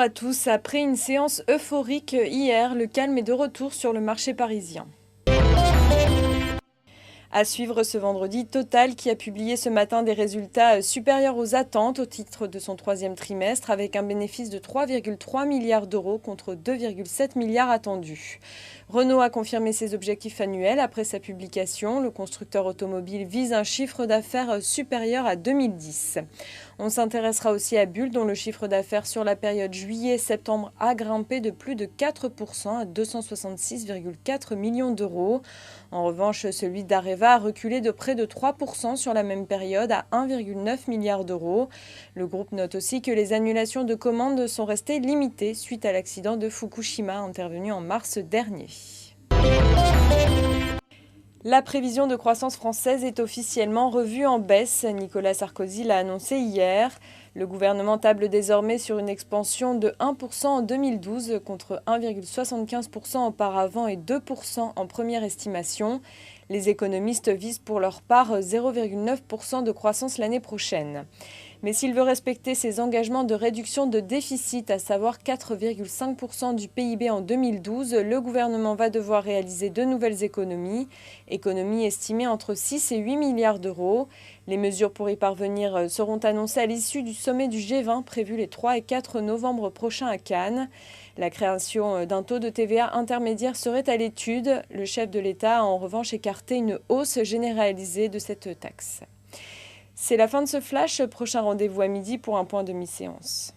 à tous. Après une séance euphorique hier, le calme est de retour sur le marché parisien. À suivre ce vendredi, Total qui a publié ce matin des résultats supérieurs aux attentes au titre de son troisième trimestre avec un bénéfice de 3,3 milliards d'euros contre 2,7 milliards attendus. Renault a confirmé ses objectifs annuels après sa publication. Le constructeur automobile vise un chiffre d'affaires supérieur à 2010. On s'intéressera aussi à Bull dont le chiffre d'affaires sur la période juillet-septembre a grimpé de plus de 4% à 266,4 millions d'euros. En revanche, celui d'Areva a reculé de près de 3% sur la même période à 1,9 milliard d'euros. Le groupe note aussi que les annulations de commandes sont restées limitées suite à l'accident de Fukushima intervenu en mars dernier. La prévision de croissance française est officiellement revue en baisse. Nicolas Sarkozy l'a annoncé hier. Le gouvernement table désormais sur une expansion de 1% en 2012 contre 1,75% auparavant et 2% en première estimation. Les économistes visent pour leur part 0,9% de croissance l'année prochaine. Mais s'il veut respecter ses engagements de réduction de déficit, à savoir 4,5% du PIB en 2012, le gouvernement va devoir réaliser de nouvelles économies estimées entre 6 et 8 milliards d'euros. Les mesures pour y parvenir seront annoncées à l'issue du sommet du G20 prévu les 3 et 4 novembre prochains à Cannes. La création d'un taux de TVA intermédiaire serait à l'étude. Le chef de l'État a en revanche écarté une hausse généralisée de cette taxe. C'est la fin de ce flash. Prochain rendez-vous à midi pour un point de mi-séance.